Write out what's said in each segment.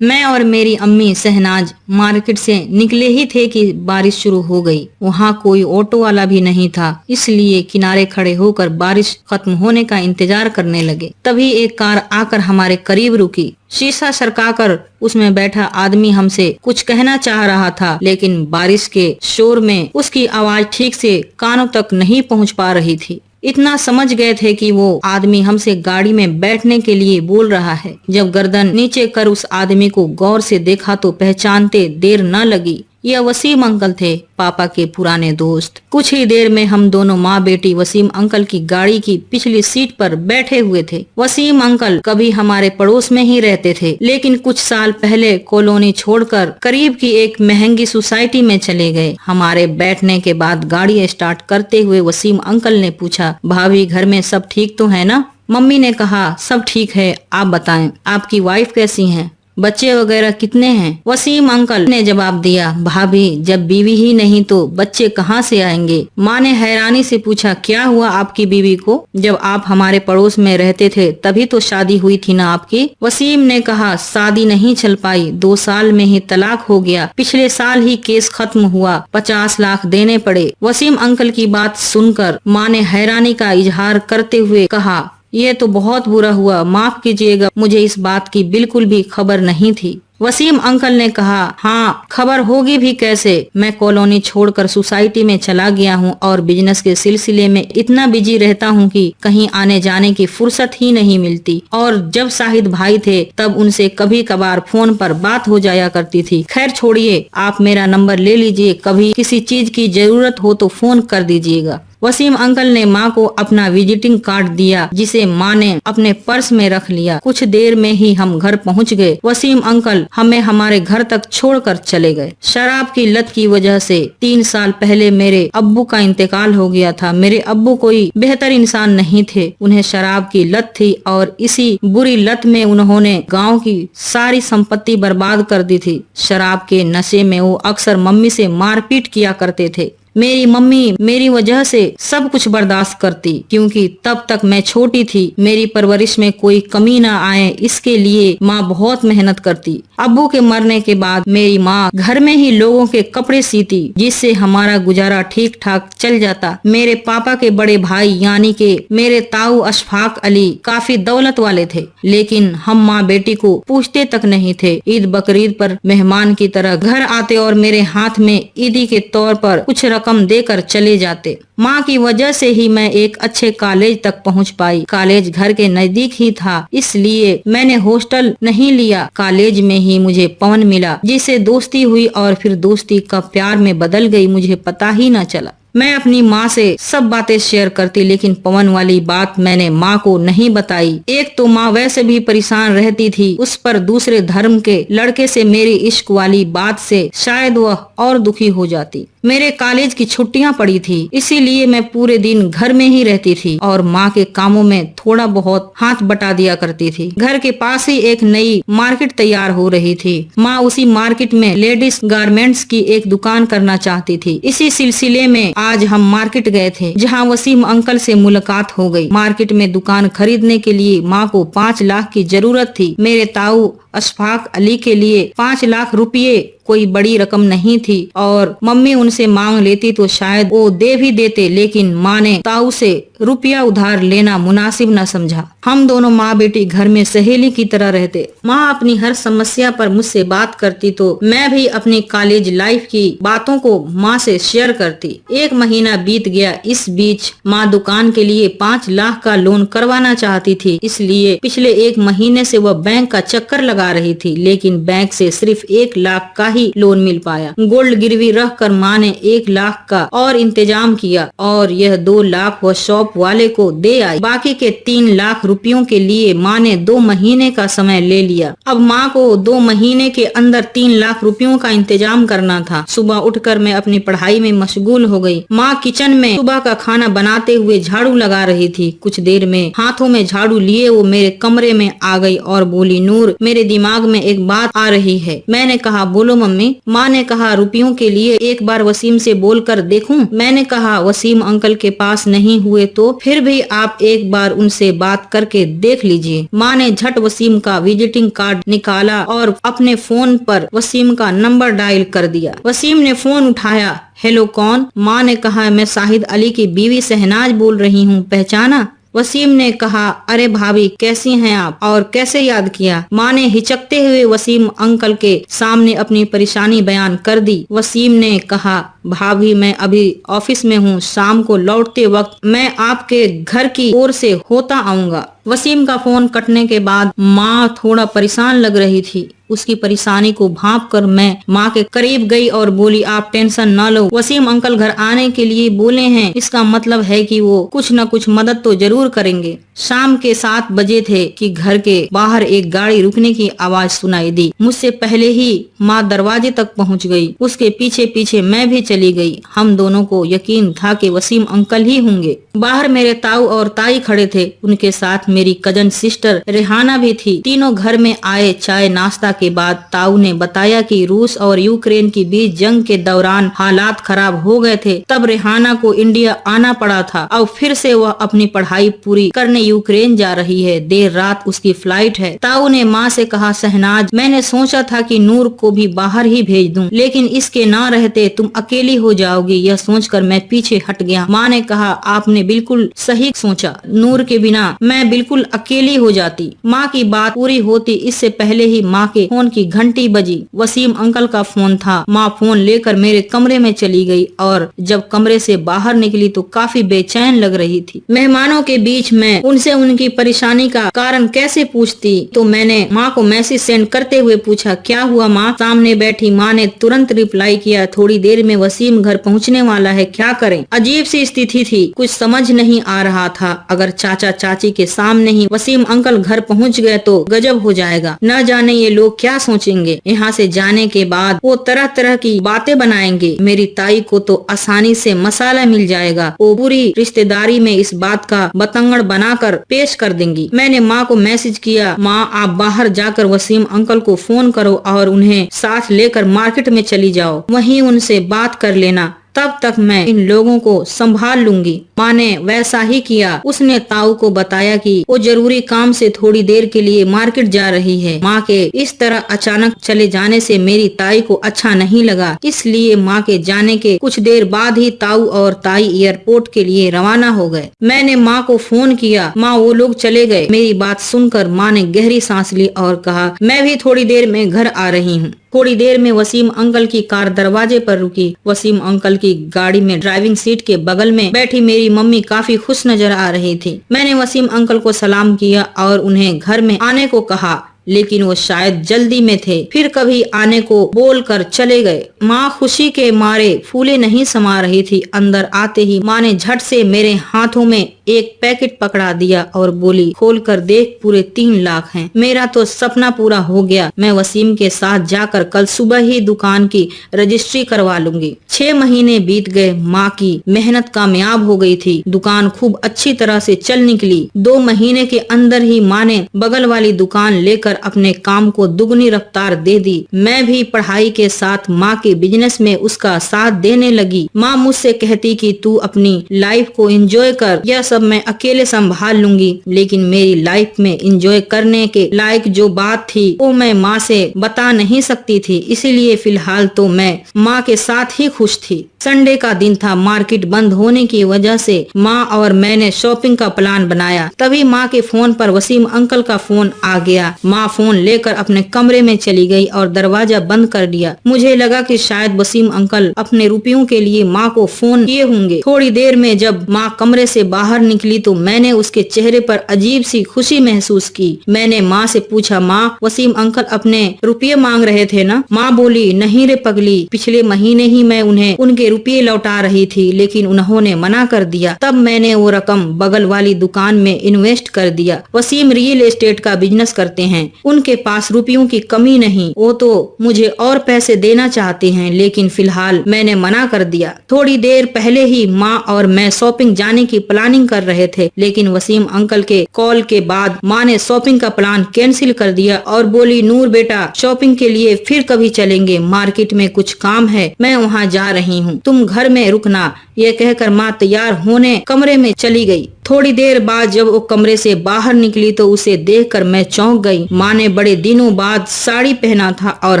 मैं और मेरी अम्मी शहनाज मार्केट से निकले ही थे कि बारिश शुरू हो गई। वहाँ कोई ऑटो वाला भी नहीं था, इसलिए किनारे खड़े होकर बारिश खत्म होने का इंतजार करने लगे। तभी एक कार आकर हमारे करीब रुकी। शीशा सरकाकर उसमें बैठा आदमी हमसे कुछ कहना चाह रहा था, लेकिन बारिश के शोर में उसकी आवाज ठीक से कानों तक नहीं पहुँच पा रही थी। इतना समझ गए थे कि वो आदमी हमसे गाड़ी में बैठने के लिए बोल रहा है। जब गर्दन नीचे कर उस आदमी को गौर से देखा तो पहचानते देर न लगी। यह वसीम अंकल थे, पापा के पुराने दोस्त। कुछ ही देर में हम दोनों माँ बेटी वसीम अंकल की गाड़ी की पिछली सीट पर बैठे हुए थे। वसीम अंकल कभी हमारे पड़ोस में ही रहते थे, लेकिन कुछ साल पहले कॉलोनी छोड़कर करीब की एक महंगी सोसाइटी में चले गए। हमारे बैठने के बाद गाड़ी स्टार्ट करते हुए वसीम अंकल ने पूछा, भाभी घर में सब ठीक तो है ना? मम्मी ने कहा, सब ठीक है, आप बताएं आपकी वाइफ कैसी हैं? बच्चे वगैरह कितने हैं? वसीम अंकल ने जवाब दिया, भाभी जब बीवी ही नहीं तो बच्चे कहाँ से आएंगे? माँ ने हैरानी से पूछा, क्या हुआ आपकी बीवी को? जब आप हमारे पड़ोस में रहते थे तभी तो शादी हुई थी ना आपकी? वसीम ने कहा, शादी नहीं चल पाई, 2 साल में ही तलाक हो गया। पिछले साल ही केस खत्म हुआ, 50 लाख देने पड़े। वसीम अंकल की बात सुनकर माँ ने हैरानी का इजहार करते हुए कहा, ये तो बहुत बुरा हुआ, माफ कीजिएगा, मुझे इस बात की बिल्कुल भी खबर नहीं थी। वसीम अंकल ने कहा, हाँ खबर होगी भी कैसे, मैं कॉलोनी छोड़कर सोसाइटी में चला गया हूँ और बिजनेस के सिलसिले में इतना बिजी रहता हूँ कि कहीं आने जाने की फुर्सत ही नहीं मिलती। और जब शाहिद भाई थे तब उनसे कभी कभार फोन पर बात हो जाया करती थी। खैर छोड़िए, आप मेरा नंबर ले लीजिए, कभी किसी चीज की जरूरत हो तो फोन कर दीजिएगा। वसीम अंकल ने माँ को अपना विजिटिंग कार्ड दिया, जिसे माँ ने अपने पर्स में रख लिया। कुछ देर में ही हम घर पहुँच गए। वसीम अंकल हमें हमारे घर तक छोड़कर चले गए। शराब की लत की वजह से 3 साल पहले मेरे अब्बू का इंतकाल हो गया था। मेरे अब्बू कोई बेहतर इंसान नहीं थे, उन्हें शराब की लत थी और इसी बुरी लत में उन्होंने गांव की सारी संपत्ति बर्बाद कर दी थी। शराब के नशे में वो अक्सर मम्मी से मारपीट किया करते थे। मेरी मम्मी मेरी वजह से सब कुछ बर्दाश्त करती, क्योंकि तब तक मैं छोटी थी। मेरी परवरिश में कोई कमी न आए, इसके लिए माँ बहुत मेहनत करती। अब्बू के मरने के बाद मेरी माँ घर में ही लोगों के कपड़े सीती, जिससे हमारा गुजारा ठीक ठाक चल जाता। मेरे पापा के बड़े भाई यानी के मेरे ताऊ अशफाक अली काफी दौलत वाले थे, लेकिन हम माँ बेटी को पूछते तक नहीं थे। ईद बकरीद पर मेहमान की तरह घर आते और मेरे हाथ में ईदी के तौर पर कुछ रकम देकर चले जाते। माँ की वजह से ही मैं एक अच्छे कॉलेज तक पहुँच पाई। कॉलेज घर के नजदीक ही था, इसलिए मैंने हॉस्टल नहीं लिया। कॉलेज में ही मुझे पवन मिला, जिससे दोस्ती हुई और फिर दोस्ती कब प्यार में बदल गई मुझे पता ही न चला। मैं अपनी माँ से सब बातें शेयर करती, लेकिन पवन वाली बात मैंने माँ को नहीं बताई। एक तो माँ वैसे भी परेशान रहती थी, उस पर दूसरे धर्म के लड़के से मेरी इश्क वाली बात से शायद वह और दुखी हो जाती। मेरे कॉलेज की छुट्टियां पड़ी थी, इसीलिए मैं पूरे दिन घर में ही रहती थी और माँ के कामों में थोड़ा बहुत हाथ बटा दिया करती थी। घर के पास ही एक नई मार्केट तैयार हो रही थी। माँ उसी मार्केट में लेडीज गारमेंट्स की एक दुकान करना चाहती थी। इसी सिलसिले में आज हम मार्केट गए थे, जहाँ वसीम अंकल से मुलाकात हो गई। मार्केट में दुकान खरीदने के लिए माँ को 5 लाख की जरूरत थी। मेरे ताऊ अशफाक अली के लिए 5 लाख रुपये कोई बड़ी रकम नहीं थी और मम्मी उनसे मांग लेती तो शायद वो दे भी देते, लेकिन माँ ने ताऊ से रुपया उधार लेना मुनासिब न समझा। हम दोनों माँ बेटी घर में सहेली की तरह रहते। माँ अपनी हर समस्या पर मुझसे बात करती तो मैं भी अपनी कॉलेज लाइफ की बातों को माँ से शेयर करती। 1 महीना बीत गया। इस बीच माँ दुकान के लिए 5 लाख का लोन करवाना चाहती थी, इसलिए पिछले 1 महीने से वह बैंक का चक्कर लगा रही थी, लेकिन बैंक से सिर्फ 1 लाख का ही लोन मिल पाया। गोल्ड गिरवी रख कर माँ ने 1 लाख का और इंतजाम किया और यह 2 लाख वह शॉप वाले को दे आई। बाकी के 3 लाख रुपयों के लिए माँ ने 2 महीने का समय ले लिया। अब माँ को 2 महीने के अंदर 3 लाख रुपयों का इंतजाम करना था। सुबह उठकर मैं अपनी पढ़ाई में मशगूल हो गई। माँ किचन में सुबह का खाना बनाते हुए झाड़ू लगा रही थी। कुछ देर में हाथों में झाड़ू लिए वो मेरे कमरे में आ गई और बोली, नूर, मेरे दिमाग में एक बात आ रही है। मैंने कहा बोलो मम्मी। माँ ने कहा रुपयों के लिए एक बार वसीम से बोलकर देखूं। मैंने कहा वसीम अंकल के पास नहीं हुए तो फिर भी आप एक बार उनसे बात करके देख लीजिए। माँ ने झट वसीम का विजिटिंग कार्ड निकाला और अपने फोन पर वसीम का नंबर डायल कर दिया। वसीम ने फोन उठाया। हेलो कौन? माँ ने कहा मैं शाहिद अली की बीवी शहनाज बोल रही हूँ, पहचाना? वसीम ने कहा अरे भाभी कैसी हैं आप और कैसे याद किया? माँ ने हिचकते हुए वसीम अंकल के सामने अपनी परेशानी बयान कर दी। वसीम ने कहा भाभी मैं अभी ऑफिस में हूँ, शाम को लौटते वक्त मैं आपके घर की ओर से होता आऊंगा। वसीम का फोन कटने के बाद माँ थोड़ा परेशान लग रही थी। उसकी परेशानी को भांप कर मैं माँ के करीब गई और बोली आप टेंशन न लो, वसीम अंकल घर आने के लिए बोले हैं, इसका मतलब है कि वो कुछ न कुछ मदद तो जरूर करेंगे। शाम के 7 बजे थे कि घर के बाहर एक गाड़ी रुकने की आवाज सुनाई दी। मुझसे पहले ही माँ दरवाजे तक पहुँच गई। उसके पीछे पीछे मैं भी चली गई। हम दोनों को यकीन था कि वसीम अंकल ही होंगे। बाहर मेरे ताऊ और ताई खड़े थे, उनके साथ मेरी कजन सिस्टर रेहाना भी थी। तीनों घर में आए। चाय नाश्ता के बाद ताऊ ने बताया कि रूस और यूक्रेन के बीच जंग के दौरान हालात खराब हो गए थे, तब रेहाना को इंडिया आना पड़ा था और फिर से वह अपनी पढ़ाई पूरी करने यूक्रेन जा रही है। देर रात उसकी फ्लाइट है। ताऊ ने माँ से कहा शहनाज मैंने सोचा था कि नूर को भी बाहर ही भेज दूं, लेकिन इसके ना रहते तुम अकेली हो जाओगी। यह सोचकर मैं पीछे हट गया। माँ ने कहा आपने बिल्कुल सही सोचा, नूर के बिना मैं बिल्कुल अकेली हो जाती। माँ की बात पूरी होती इससे पहले ही माँ के फोन की घंटी बजी। वसीम अंकल का फोन था। माँ फोन लेकर मेरे कमरे में चली गई और जब कमरे से बाहर निकली तो काफी बेचैन लग रही थी। मेहमानों के बीच में उनसे उनकी परेशानी का कारण कैसे पूछती, तो मैंने माँ को मैसेज सेंड करते हुए पूछा क्या हुआ माँ? सामने बैठी माँ ने तुरंत रिप्लाई किया थोड़ी देर में वसीम घर पहुँचने वाला है, क्या करें? अजीब सी स्थिति थी, कुछ समझ नहीं आ रहा था। अगर चाचा चाची के सामने ही वसीम अंकल घर पहुँच गए तो गजब हो जाएगा। न जाने ये लोग क्या सोचेंगे। यहाँ से जाने के बाद वो तरह तरह की बातें बनाएंगे। मेरी ताई को तो आसानी से मसाला मिल जाएगा। वो पूरी रिश्तेदारी में इस बात का बतंगड़ बनाकर पेश कर देंगी। मैंने माँ को मैसेज किया माँ आप बाहर जाकर वसीम अंकल को फोन करो और उन्हें साथ लेकर मार्केट में चली जाओ, वहीं उनसे बात कर लेना, तब तक मैं इन लोगों को संभाल लूंगी। माँ ने वैसा ही किया। उसने ताऊ को बताया कि वो जरूरी काम से थोड़ी देर के लिए मार्केट जा रही है। माँ के इस तरह अचानक चले जाने से मेरी ताई को अच्छा नहीं लगा, इसलिए माँ के जाने के कुछ देर बाद ही ताऊ और ताई एयरपोर्ट के लिए रवाना हो गए। मैंने माँ को फोन किया, माँ वो लोग चले गए। मेरी बात सुनकर माँ ने गहरी सांस ली और कहा मैं भी थोड़ी देर में घर आ रही हूँ। थोड़ी देर में वसीम अंकल की कार दरवाजे पर रुकी। वसीम अंकल की गाड़ी में ड्राइविंग सीट के बगल में बैठी मेरी मम्मी काफी खुश नजर आ रही थी। मैंने वसीम अंकल को सलाम किया और उन्हें घर में आने को कहा, लेकिन वो शायद जल्दी में थे, फिर कभी आने को बोलकर चले गए। माँ खुशी के मारे फूले नहीं समा रही थी। अंदर आते ही माँ ने झट से मेरे हाथों में एक पैकेट पकड़ा दिया और बोली खोलकर देख पूरे 3 लाख हैं। मेरा तो सपना पूरा हो गया। मैं वसीम के साथ जाकर कल सुबह ही दुकान की रजिस्ट्री करवा लूंगी। 6 महीने बीत गए। माँ की मेहनत कामयाब हो गई थी। दुकान खूब अच्छी तरह से चल निकली। 2 महीने के अंदर ही माँ ने बगल वाली दुकान लेकर अपने काम को दुगनी रफ्तार दे दी। मैं भी पढ़ाई के साथ माँ के बिजनेस में उसका साथ देने लगी। माँ मुझसे कहती कि तू अपनी लाइफ को एंजॉय कर, यह सब मैं अकेले संभाल लूंगी। लेकिन मेरी लाइफ में एंजॉय करने के लायक जो बात थी वो मैं माँ से बता नहीं सकती थी, इसीलिए फिलहाल तो मैं माँ के साथ ही खुश थी। संडे का दिन था। मार्केट बंद होने की वजह से माँ और मैंने शॉपिंग का प्लान बनाया। तभी माँ के फोन पर वसीम अंकल का फोन आ गया। माँ फोन लेकर अपने कमरे में चली गई और दरवाजा बंद कर दिया। मुझे लगा कि शायद वसीम अंकल अपने रुपयों के लिए माँ को फोन किए होंगे। थोड़ी देर में जब माँ कमरे से बाहर निकली तो मैंने उसके चेहरे पर अजीब सी खुशी महसूस की। मैंने माँ से पूछा माँ वसीम अंकल अपने रुपये मांग रहे थे ना? माँ बोली नहीं रे पगली, पिछले महीने ही मैं उन्हें उनके रुपये लौटा रही थी, लेकिन उन्होंने मना कर दिया। तब मैंने वो रकम बगल वाली दुकान में इन्वेस्ट कर दिया। वसीम रियल एस्टेट का बिजनेस करते हैं, उनके पास रुपयों की कमी नहीं। वो तो मुझे और पैसे देना चाहते हैं, लेकिन फिलहाल मैंने मना कर दिया। थोड़ी देर पहले ही माँ और मैं शॉपिंग जाने की प्लानिंग कर रहे थे, लेकिन वसीम अंकल के कॉल के बाद माँ ने शॉपिंग का प्लान कैंसिल कर दिया और बोली, नूर बेटा, शॉपिंग के लिए फिर कभी चलेंगे, मार्केट में कुछ काम है, मैं वहाँ जा रही हूँ, तुम घर में रुकना। ये कहकर माँ तैयार होने कमरे में चली गई। थोड़ी देर बाद जब वो कमरे से बाहर निकली तो उसे देखकर मैं चौंक गई। माँ ने बड़े दिनों बाद साड़ी पहना था और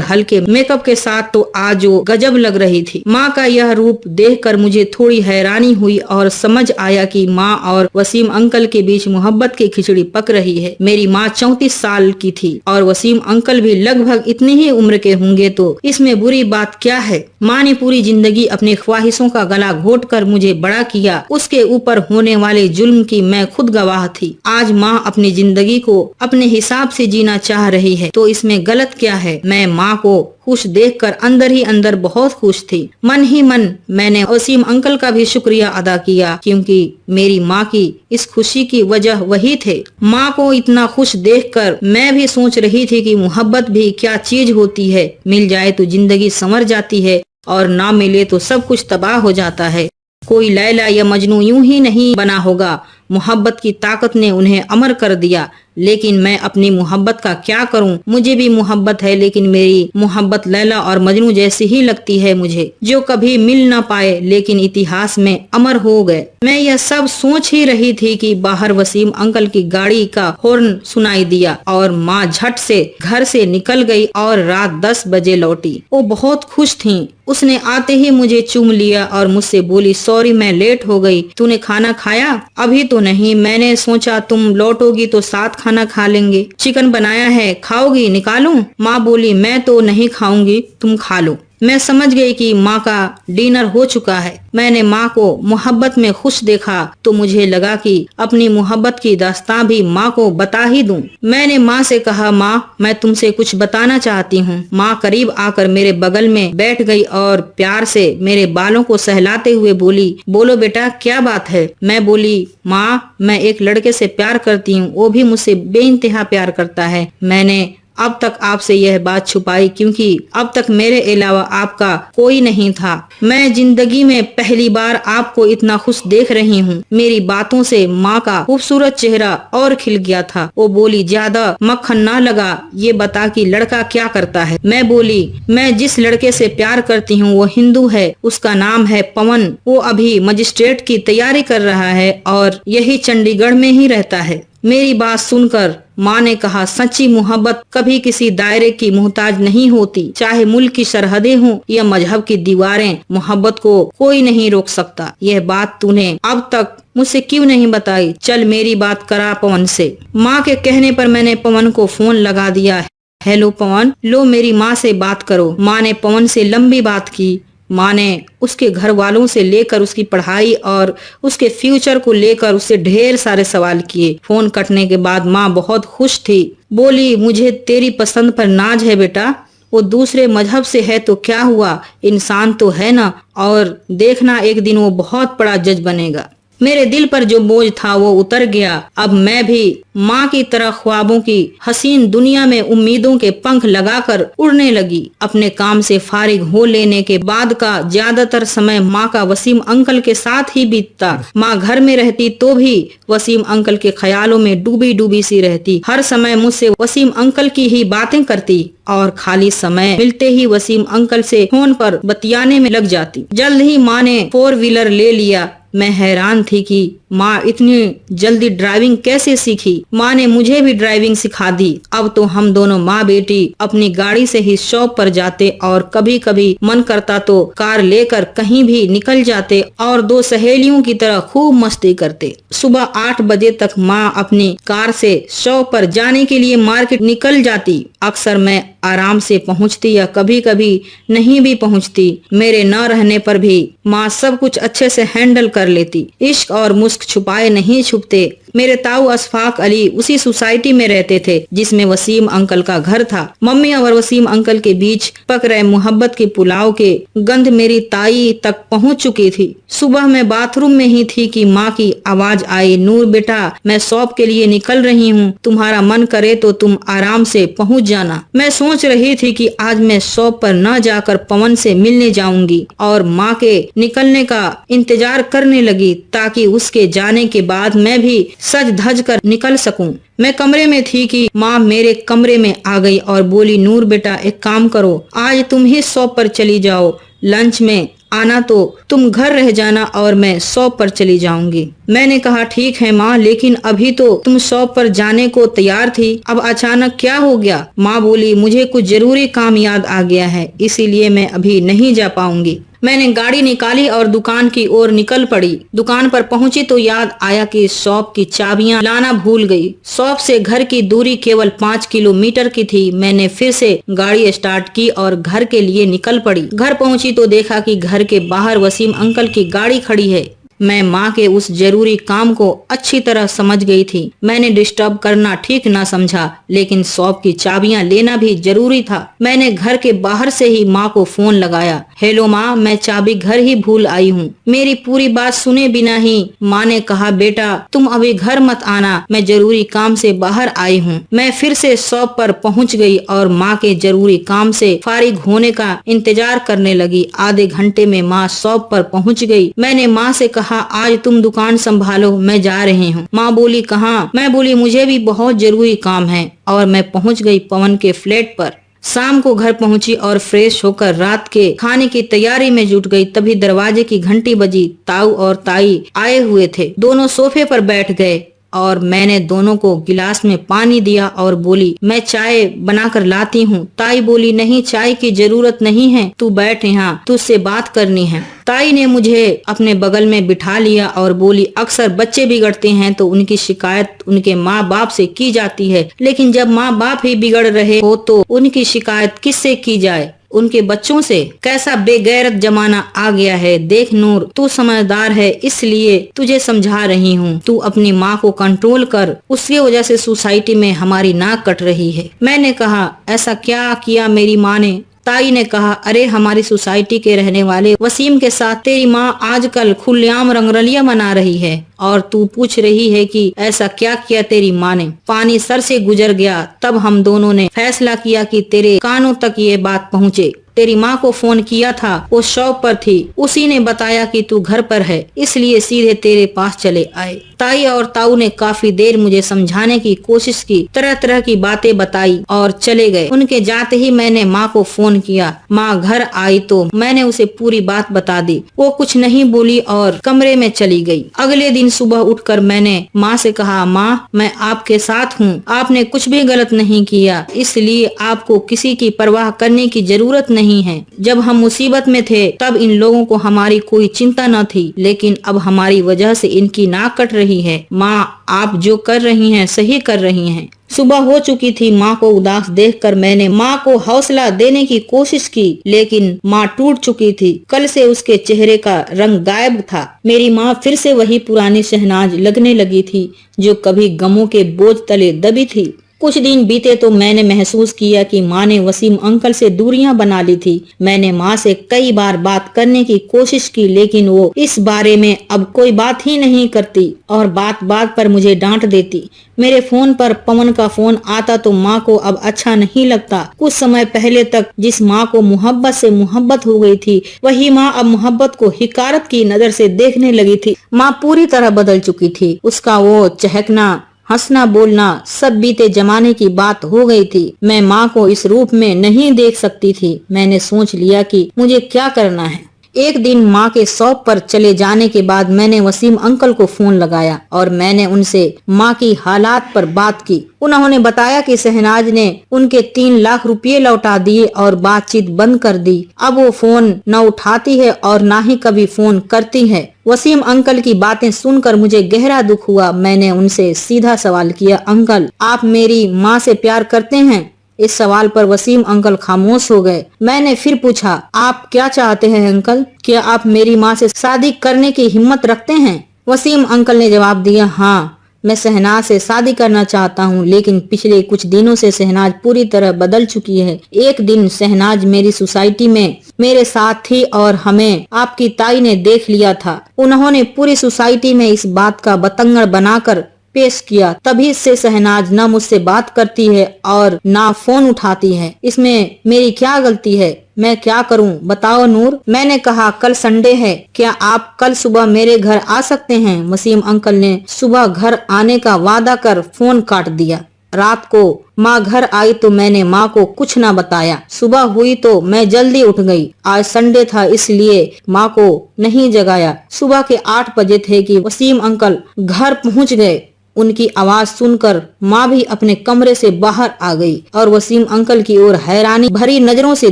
हल्के मेकअप के साथ तो आज वो गजब लग रही थी। माँ का यह रूप देखकर मुझे थोड़ी हैरानी हुई और समझ आया कि माँ और वसीम अंकल के बीच मोहब्बत की खिचड़ी पक रही है। मेरी माँ 34 साल की थी और वसीम अंकल भी लगभग इतनी ही उम्र के होंगे, तो इसमें बुरी बात क्या है। माँ ने पूरी जिंदगी अपनी ख्वाहिशों का गला घोट कर मुझे बड़ा किया, उसके ऊपर होने वाले जुल्म की मैं खुद गवाह थी। आज माँ अपनी जिंदगी को अपने हिसाब से जीना चाह रही है, तो इसमें गलत क्या है। मैं माँ को खुश देखकर अंदर ही अंदर बहुत खुश थी। मन ही मन मैंने वसीम अंकल का भी शुक्रिया अदा किया, क्योंकि मेरी माँ की इस खुशी की वजह वही थे। माँ को इतना खुश देखकर मैं भी सोच रही थी कि मोहब्बत भी क्या चीज होती है। मिल जाए तो जिंदगी संवर जाती है और ना मिले तो सब कुछ तबाह हो जाता है। कोई लैला या मजनू यूं ही नहीं बना होगा, मोहब्बत की ताकत ने उन्हें अमर कर दिया। लेकिन मैं अपनी मोहब्बत का क्या करूं। मुझे भी मोहब्बत है, लेकिन मेरी मोहब्बत लैला और मजनू जैसी ही लगती है मुझे, जो कभी मिल न पाए लेकिन इतिहास में अमर हो गए। मैं यह सब सोच ही रही थी कि बाहर वसीम अंकल की गाड़ी का हॉर्न सुनाई दिया और माँ झट से घर से निकल गई और रात 10 बजे लौटी। वो बहुत खुश थी। उसने आते ही मुझे चूम लिया और मुझसे बोली, सॉरी मैं लेट हो गई, तूने खाना खाया? अभी तो नहीं, मैंने सोचा तुम लौटोगी तो साथ खाना खा लेंगे। चिकन बनाया है, खाओगी? निकालूं? माँ बोली, मैं तो नहीं खाऊंगी, तुम खा लो। मैं समझ गई कि माँ का डिनर हो चुका है। मैंने माँ को मोहब्बत में खुश देखा तो मुझे लगा कि अपनी मोहब्बत की दास्तां भी माँ को बता ही दूं। मैंने माँ से कहा, माँ मैं तुमसे कुछ बताना चाहती हूँ। माँ करीब आकर मेरे बगल में बैठ गई और प्यार से मेरे बालों को सहलाते हुए बोली, बोलो बेटा क्या बात है? मैं बोली, माँ मैं एक लड़के से प्यार करती हूँ, वो भी मुझसे बेइंतहा प्यार करता है। मैंने अब तक आपसे यह बात छुपाई क्योंकि अब तक मेरे अलावा आपका कोई नहीं था। मैं जिंदगी में पहली बार आपको इतना खुश देख रही हूँ। मेरी बातों से माँ का खूबसूरत चेहरा और खिल गया था। वो बोली, ज्यादा मक्खन ना लगा, ये बता कि लड़का क्या करता है? मैं बोली, मैं जिस लड़के से प्यार करती हूँ वो हिंदू है, उसका नाम है पवन। वो अभी मजिस्ट्रेट की तैयारी कर रहा है और यही चंडीगढ़ में ही रहता है। मेरी बात सुनकर माँ ने कहा, सच्ची मोहब्बत कभी किसी दायरे की मोहताज नहीं होती, चाहे मुल्क की सरहदें हों या मजहब की दीवारें, मोहब्बत को कोई नहीं रोक सकता। यह बात तूने अब तक मुझसे क्यों नहीं बताई? चल मेरी बात करा पवन से। माँ के कहने पर मैंने पवन को फोन लगा दिया। हेलो पवन, लो मेरी माँ से बात करो। माँ ने पवन से लंबी बात की। माँ ने उसके घर वालों से लेकर उसकी पढ़ाई और उसके फ्यूचर को लेकर उससे ढेर सारे सवाल किए। फोन कटने के बाद माँ बहुत खुश थी। बोली, मुझे तेरी पसंद पर नाज है बेटा। वो दूसरे मजहब से है तो क्या हुआ, इंसान तो है ना, और देखना एक दिन वो बहुत बड़ा जज बनेगा। मेरे दिल पर जो बोझ था वो उतर गया। अब मैं भी माँ की तरह ख्वाबों की हसीन दुनिया में उम्मीदों के पंख लगाकर उड़ने लगी। अपने काम से फारिग हो लेने के बाद का ज्यादातर समय माँ का वसीम अंकल के साथ ही बीतता। माँ घर में रहती तो भी वसीम अंकल के ख्यालों में डूबी डूबी सी रहती। हर समय मुझसे वसीम अंकल की ही बातें करती और खाली समय मिलते ही वसीम अंकल से फोन पर बतियाने में लग जाती। जल्द ही माँ ने 4 व्हीलर ले लिया। मैं हैरान थी कि माँ इतनी जल्दी ड्राइविंग कैसे सीखी। माँ ने मुझे भी ड्राइविंग सिखा दी। अब तो हम दोनों माँ बेटी अपनी गाड़ी से ही शॉप पर जाते और कभी कभी मन करता तो कार लेकर कहीं भी निकल जाते और 2 सहेलियों की तरह खूब मस्ती करते। सुबह 8 बजे तक माँ अपनी कार से शॉप पर जाने के लिए मार्केट निकल जाती। अक्सर मैं आराम से पहुँचती या कभी कभी नहीं भी पहुँचती। मेरे न रहने पर भी माँ सब कुछ अच्छे से हैंडल कर लेती। इश्क और मुस्क छुपाए नहीं छुपते। मेरे ताऊ अशफाक अली उसी सोसाइटी में रहते थे जिसमें वसीम अंकल का घर था। मम्मी और वसीम अंकल के बीच पक रहे मोहब्बत के पुलाव के गंध मेरी ताई तक पहुंच चुकी थी। सुबह मैं बाथरूम में ही थी कि माँ की आवाज आई, नूर बेटा मैं शॉप के लिए निकल रही हूँ, तुम्हारा मन करे तो तुम आराम से पहुँच जाना। मैं सोच रही थी कि आज मैं शॉप पर न जाकर पवन से मिलने जाऊंगी और माँ के निकलने का इंतजार करने लगी ताकि उसके जाने के बाद मैं भी सज धज कर निकल सकूं। मैं कमरे में थी कि माँ मेरे कमरे में आ गई और बोली, नूर बेटा एक काम करो, आज तुम ही शॉप पर चली जाओ, लंच में आना तो तुम घर रह जाना और मैं शॉप पर चली जाऊंगी। मैंने कहा ठीक है माँ, लेकिन अभी तो तुम शॉप पर जाने को तैयार थी, अब अचानक क्या हो गया? माँ बोली, मुझे कुछ जरूरी काम याद आ गया है, इसीलिए मैं अभी नहीं जा पाऊंगी। मैंने गाड़ी निकाली और दुकान की ओर निकल पड़ी। दुकान पर पहुंची तो याद आया कि शॉप की चाबियां लाना भूल गई। शॉप से घर की दूरी केवल 5 किलोमीटर की थी। मैंने फिर से गाड़ी स्टार्ट की और घर के लिए निकल पड़ी। घर पहुंची तो देखा कि घर के बाहर वसीम अंकल की गाड़ी खड़ी है। मैं माँ के उस जरूरी काम को अच्छी तरह समझ गई थी। मैंने डिस्टर्ब करना ठीक ना समझा, लेकिन शॉप की चाबियां लेना भी जरूरी था। मैंने घर के बाहर से ही माँ को फोन लगाया। हेलो माँ, मैं चाबी घर ही भूल आई हूँ। मेरी पूरी बात सुने बिना ही माँ ने कहा, बेटा तुम अभी घर मत आना, मैं जरूरी काम से बाहर आई हूँ। मैं फिर से शॉप पर पहुँच गई और माँ के जरूरी काम से फारिग होने का इंतजार करने लगी। आधे घंटे में माँ शॉप पर पहुँच गई। मैंने माँ से कहा, आज तुम दुकान संभालो, मैं जा रही हूँ। माँ बोली, कहाँ? मैं बोली, मुझे भी बहुत जरूरी काम है, और मैं पहुँच गई पवन के फ्लैट पर। शाम को घर पहुंची और फ्रेश होकर रात के खाने की तैयारी में जुट गई। तभी दरवाजे की घंटी बजी। ताऊ और ताई आए हुए थे। दोनों सोफे पर बैठ गए और मैंने दोनों को गिलास में पानी दिया और बोली, मैं चाय बनाकर लाती हूँ। ताई बोली, नहीं, चाय की जरूरत नहीं है, तू बैठ, यहाँ तुझसे बात करनी है। ताई ने मुझे अपने बगल में बिठा लिया और बोली, अक्सर बच्चे बिगड़ते हैं तो उनकी शिकायत उनके माँ बाप से की जाती है, लेकिन जब माँ बाप ही बिगड़ रहे हो तो उनकी शिकायत किससे की जाए? उनके बच्चों से? कैसा बेगैरत जमाना आ गया है। देख नूर, तू समझदार है इसलिए तुझे समझा रही हूँ। तू अपनी माँ को कंट्रोल कर, उसकी वजह से सोसाइटी में हमारी नाक कट रही है। मैंने कहा, ऐसा क्या किया मेरी माँ ने? ताई ने कहा, अरे हमारी सोसाइटी के रहने वाले वसीम के साथ तेरी माँ आजकल खुलेआम रंगरलियां मना रही है और तू पूछ रही है कि ऐसा क्या किया तेरी माँ ने। पानी सर से गुजर गया। तब हम दोनों ने फैसला किया कि तेरे कानों तक ये बात पहुँचे। तेरी माँ को फोन किया था, वो शॉप पर थी, उसी ने बताया कि तू घर पर है, इसलिए सीधे तेरे पास चले आए। ताई और ताऊ ने काफी देर मुझे समझाने की कोशिश की, तरह तरह की बातें बताई और चले गए। उनके जाते ही मैंने माँ को फोन किया। माँ घर आई तो मैंने उसे पूरी बात बता दी। वो कुछ नहीं बोली और कमरे में चली गई। अगले दिन सुबह उठकर मैंने माँ से कहा, माँ मैं आपके साथ हूँ, आपने कुछ भी गलत नहीं किया, इसलिए आपको किसी की परवाह करने की जरूरत नहीं है। जब हम मुसीबत में थे तब इन लोगों को हमारी कोई चिंता न थी, लेकिन अब हमारी वजह से इनकी नाक कट रही है। माँ आप जो कर रही हैं सही कर रही हैं। सुबह हो चुकी थी। माँ को उदास देखकर मैंने माँ को हौसला देने की कोशिश की, लेकिन माँ टूट चुकी थी। कल से उसके चेहरे का रंग गायब था। मेरी माँ फिर से वही पुरानी शहनाज लगने लगी थी जो कभी गमों के बोझ तले दबी थी। कुछ दिन बीते तो मैंने महसूस किया कि माँ ने वसीम अंकल से दूरियां बना ली थी। मैंने माँ से कई बार बात करने की कोशिश की, लेकिन वो इस बारे में अब कोई बात ही नहीं करती और बात बात पर मुझे डांट देती। मेरे फोन पर पवन का फोन आता तो माँ को अब अच्छा नहीं लगता। कुछ समय पहले तक जिस माँ को मोहब्बत से मोहब्बत हो गई थी, वही माँ अब मोहब्बत को हिकारत की नजर से देखने लगी थी। माँ पूरी तरह बदल चुकी थी। उसका वो चहकना, हंसना, बोलना सब बीते जमाने की बात हो गई थी। मैं माँ को इस रूप में नहीं देख सकती थी। मैंने सोच लिया कि मुझे क्या करना है। एक दिन माँ के शॉप पर चले जाने के बाद मैंने वसीम अंकल को फोन लगाया और मैंने उनसे माँ की हालात पर बात की। उन्होंने बताया कि शहनाज ने उनके 3 लाख रुपए लौटा दिए और बातचीत बंद कर दी। अब वो फोन न उठाती है और न ही कभी फोन करती है। वसीम अंकल की बातें सुनकर मुझे गहरा दुख हुआ। मैंने उनसे सीधा सवाल किया, अंकल आप मेरी माँ से प्यार करते हैं? इस सवाल पर वसीम अंकल खामोश हो गए। मैंने फिर पूछा, आप क्या चाहते हैं अंकल? क्या आप मेरी माँ से शादी करने की हिम्मत रखते हैं? वसीम अंकल ने जवाब दिया, हाँ मैं शहनाज से शादी करना चाहता हूँ, लेकिन पिछले कुछ दिनों से शहनाज पूरी तरह बदल चुकी है। एक दिन शहनाज मेरी सोसाइटी में मेरे साथ थी और हमें आपकी ताई ने देख लिया था। उन्होंने पूरी सोसाइटी में इस बात का बतंगड़ बनाकर पेश किया। तभी से शहनाज न मुझसे बात करती है और ना फोन उठाती है। इसमें मेरी क्या गलती है? मैं क्या करूं? बताओ नूर। मैंने कहा, कल संडे है, क्या आप कल सुबह मेरे घर आ सकते हैं? वसीम अंकल ने सुबह घर आने का वादा कर फोन काट दिया। रात को माँ घर आई तो मैंने माँ को कुछ न बताया। सुबह हुई तो मैं जल्दी उठ गई। आज संडे था इसलिए माँ को नहीं जगाया। सुबह के 8 बजे थे कि वसीम अंकल घर पहुँच गए। उनकी आवाज सुनकर माँ भी अपने कमरे से बाहर आ गई और वसीम अंकल की ओर हैरानी भरी नजरों से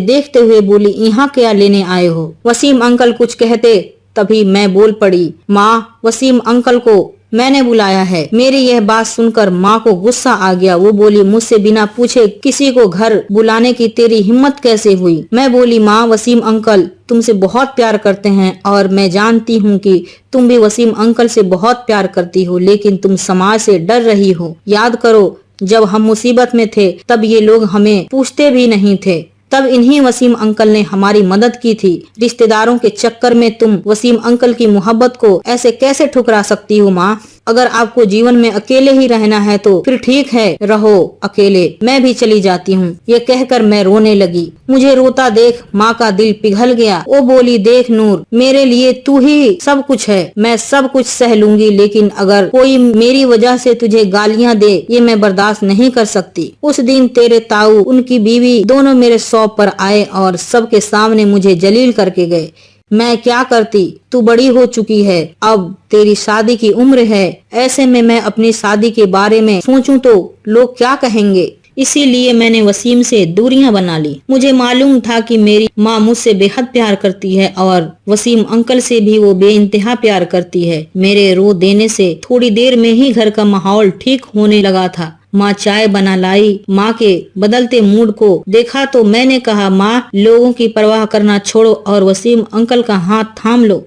देखते हुए बोली, यहाँ क्या लेने आए हो? वसीम अंकल कुछ कहते तभी मैं बोल पड़ी, माँ, वसीम अंकल को मैंने बुलाया है। मेरी यह बात सुनकर माँ को गुस्सा आ गया। वो बोली, मुझसे बिना पूछे किसी को घर बुलाने की तेरी हिम्मत कैसे हुई? मैं बोली, माँ, वसीम अंकल तुमसे बहुत प्यार करते हैं और मैं जानती हूँ कि तुम भी वसीम अंकल से बहुत प्यार करती हो, लेकिन तुम समाज से डर रही हो। याद करो, जब हम मुसीबत में थे तब ये लोग हमें पूछते भी नहीं थे। तब इन्हीं वसीम अंकल ने हमारी मदद की थी। रिश्तेदारों के चक्कर में तुम वसीम अंकल की मोहब्बत को ऐसे कैसे ठुकरा सकती हो? माँ, अगर आपको जीवन में अकेले ही रहना है तो फिर ठीक है, रहो अकेले, मैं भी चली जाती हूँ। ये कहकर मैं रोने लगी। मुझे रोता देख माँ का दिल पिघल गया। वो बोली, देख नूर, मेरे लिए तू ही सब कुछ है। मैं सब कुछ सह लूंगी, लेकिन अगर कोई मेरी वजह से तुझे गालियाँ दे, ये मैं बर्दाश्त नहीं कर सकती। उस दिन तेरे ताऊ, उनकी बीवी दोनों मेरे शॉप पर आए और सबके सामने मुझे जलील करके गए। मैं क्या करती? तू बड़ी हो चुकी है, अब तेरी शादी की उम्र है। ऐसे में मैं अपनी शादी के बारे में सोचूं तो लोग क्या कहेंगे? इसीलिए मैंने वसीम से दूरियां बना ली। मुझे मालूम था कि मेरी माँ मुझसे बेहद प्यार करती है और वसीम अंकल से भी वो बेइंतहा प्यार करती है। मेरे रो देने से थोड़ी देर में ही घर का माहौल ठीक होने लगा था। माँ चाय बना लाई। माँ के बदलते मूड को देखा तो मैंने कहा, माँ, लोगों की परवाह करना छोड़ो और वसीम अंकल का हाथ थाम लो।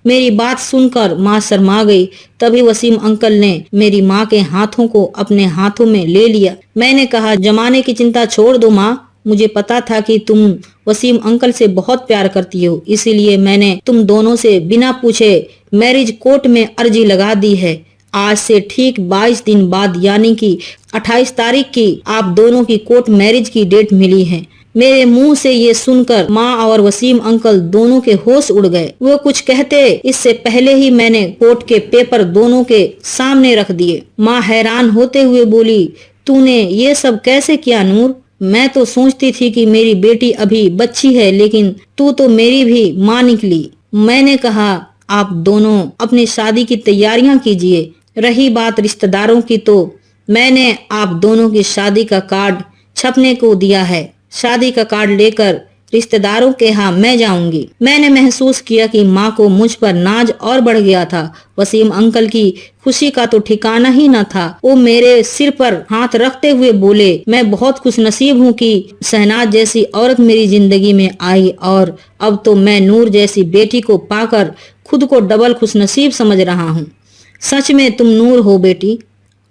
मेरी बात सुनकर माँ शर्मा गई। तभी वसीम अंकल ने मेरी माँ के हाथों को अपने हाथों में ले लिया। मैंने कहा, जमाने की चिंता छोड़ दो माँ, मुझे पता था कि तुम वसीम अंकल से बहुत प्यार करती हो, इसीलिए मैंने तुम दोनों से बिना पूछे मैरिज कोर्ट में अर्जी लगा दी है। आज से ठीक 22 दिन बाद यानी कि 28 तारीख की आप दोनों की कोर्ट मैरिज की डेट मिली है। मेरे मुंह से ये सुनकर माँ और वसीम अंकल दोनों के होश उड़ गए। वो कुछ कहते इससे पहले ही मैंने कोर्ट के पेपर दोनों के सामने रख दिए। माँ हैरान होते हुए बोली, तूने ये सब कैसे किया नूर? मैं तो सोचती थी कि मेरी बेटी अभी बच्ची है, लेकिन तू तो मेरी भी माँ निकली। मैंने कहा, आप दोनों अपनी शादी की तैयारियां कीजिए। रही बात रिश्तेदारों की, तो मैंने आप दोनों की शादी का कार्ड छपने को दिया है। शादी का कार्ड लेकर रिश्तेदारों के यहाँ मैं जाऊंगी। मैंने महसूस किया कि माँ को मुझ पर नाज और बढ़ गया था। वसीम अंकल की खुशी का तो ठिकाना ही न था। वो मेरे सिर पर हाथ रखते हुए बोले, मैं बहुत खुशनसीब हूँ कि शहनाज जैसी औरत मेरी जिंदगी में आई और अब तो मैं नूर जैसी बेटी को पाकर खुद को डबल खुशनसीब समझ रहा हूँ। सच में तुम नूर हो बेटी।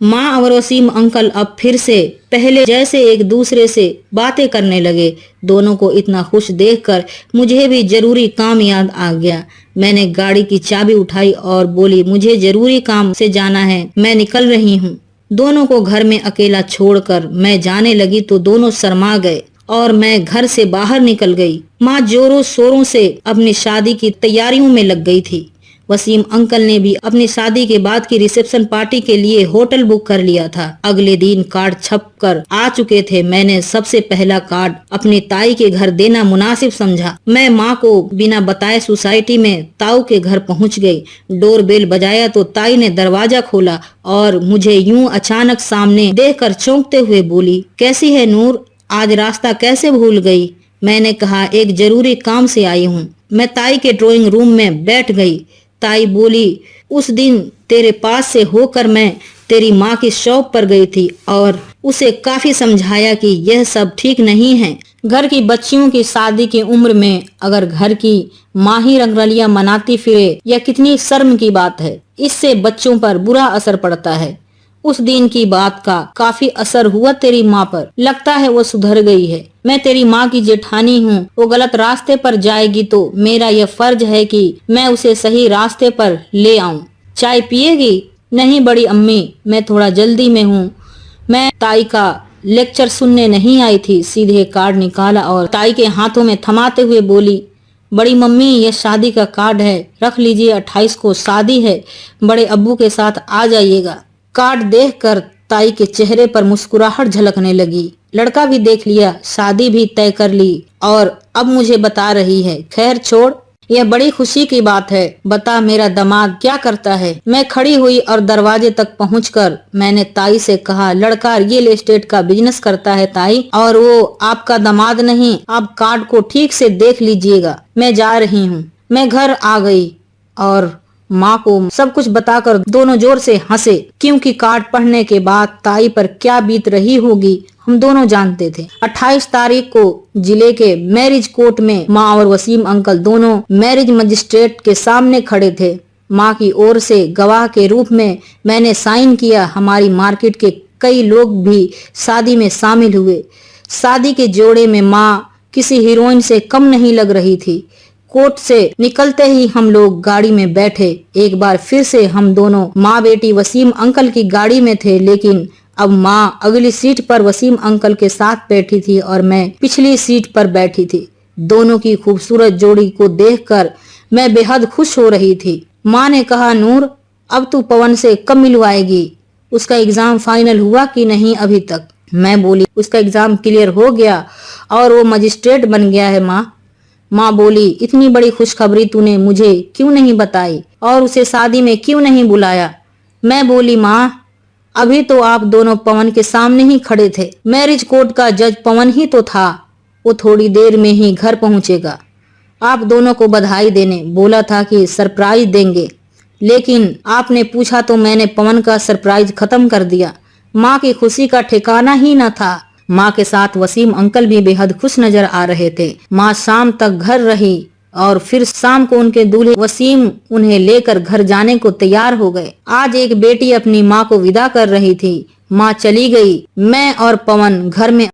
माँ और वसीम अंकल अब फिर से पहले जैसे एक दूसरे से बातें करने लगे। दोनों को इतना खुश देखकर मुझे भी जरूरी काम याद आ गया। मैंने गाड़ी की चाबी उठाई और बोली, मुझे जरूरी काम से जाना है, मैं निकल रही हूँ। दोनों को घर में अकेला छोड़कर मैं जाने लगी तो दोनों शर्मा गए और मैं घर से बाहर निकल गई। माँ जोरों शोरों से अपनी शादी की तैयारियों में लग गई थी। वसीम अंकल ने भी अपनी शादी के बाद की रिसेप्शन पार्टी के लिए होटल बुक कर लिया था। अगले दिन कार्ड छप कर आ चुके थे। मैंने सबसे पहला कार्ड अपनी ताई के घर देना मुनासिब समझा। मैं माँ को बिना बताए सोसाइटी में ताऊ के घर पहुँच गई। डोरबेल बजाया तो ताई ने दरवाजा खोला और मुझे यूं अचानक सामने देखकर चौंकते हुए बोली, कैसी है नूर, आज रास्ता कैसे भूल गई? मैंने कहा, एक जरूरी काम से आई हूँ। मैं ताई के ड्राइंग रूम में बैठ गई। ताई बोली, उस दिन तेरे पास से होकर मैं तेरी माँ की शॉप पर गई थी और उसे काफी समझाया कि यह सब ठीक नहीं है। घर की बच्चियों की शादी की उम्र में अगर घर की माँ ही रंगरलियां मनाती फिरे, यह कितनी शर्म की बात है। इससे बच्चों पर बुरा असर पड़ता है। उस दिन की बात का काफी असर हुआ तेरी माँ पर। लगता है वो सुधर गई है। मैं तेरी माँ की जेठानी हूँ। वो गलत रास्ते पर जाएगी तो मेरा यह फर्ज है कि मैं उसे सही रास्ते पर ले आऊँ। चाय पिएगी? नहीं बड़ी अम्मी, मैं थोड़ा जल्दी में हूँ। मैं ताई का लेक्चर सुनने नहीं आई थी। सीधे कार्ड निकाला और ताई के हाथों में थमाते हुए बोली, बड़ी मम्मी ये शादी का कार्ड है, रख लीजिए, 28 को शादी है, बड़े अब्बू के साथ आ जाइएगा। कार्ड देखकर ताई के चेहरे पर मुस्कुराहट झलकने लगी। लड़का भी देख लिया, शादी भी तय कर ली और अब मुझे बता रही है। खैर छोड़, यह बड़ी खुशी की बात है। बता मेरा दामाद क्या करता है? मैं खड़ी हुई और दरवाजे तक पहुंचकर मैंने ताई से कहा, लड़का रियल एस्टेट का बिजनेस करता है ताई, और वो आपका दामाद नहीं। आप कार्ड को ठीक से देख लीजिएगा, मैं जा रही हूँ। मैं घर आ गई और माँ को सब कुछ बताकर दोनों जोर से हंसे, क्योंकि कार्ड पढ़ने के बाद ताई पर क्या बीत रही होगी हम दोनों जानते थे। 28 तारीख को जिले के मैरिज कोर्ट में माँ और वसीम अंकल दोनों मैरिज मजिस्ट्रेट के सामने खड़े थे। माँ की ओर से गवाह के रूप में मैंने साइन किया। हमारी मार्केट के कई लोग भी शादी में शामिल हुए। शादी के जोड़े में माँ किसी हीरोइन से कम नहीं लग रही थी। कोर्ट से निकलते ही हम लोग गाड़ी में बैठे। एक बार फिर से हम दोनों माँ बेटी वसीम अंकल की गाड़ी में थे, लेकिन अब माँ अगली सीट पर वसीम अंकल के साथ बैठी थी और मैं पिछली सीट पर बैठी थी। दोनों की खूबसूरत जोड़ी को देखकर मैं बेहद खुश हो रही थी। माँ ने कहा, नूर अब तू पवन से कब मिलवाएगी? उसका एग्जाम फाइनल हुआ कि नहीं अभी तक? मैं बोली, उसका एग्जाम क्लियर हो गया और वो मजिस्ट्रेट बन गया है माँ। माँ बोली, इतनी बड़ी खुशखबरी तूने मुझे क्यों नहीं बताई और उसे शादी में क्यों नहीं बुलाया? मैं बोली, माँ अभी तो आप दोनों पवन के सामने ही खड़े थे। मैरिज कोर्ट का जज पवन ही तो था। वो थोड़ी देर में ही घर पहुंचेगा। आप दोनों को बधाई देने बोला था कि सरप्राइज देंगे, लेकिन आपने पूछा तो मैंने पवन का सरप्राइज खत्म कर दिया। माँ की खुशी का ठिकाना ही न था। माँ के साथ वसीम अंकल भी बेहद खुश नजर आ रहे थे। माँ शाम तक घर रही और फिर शाम को उनके दूल्हे वसीम उन्हें लेकर घर जाने को तैयार हो गए। आज एक बेटी अपनी माँ को विदा कर रही थी। माँ चली गई। मैं और पवन घर में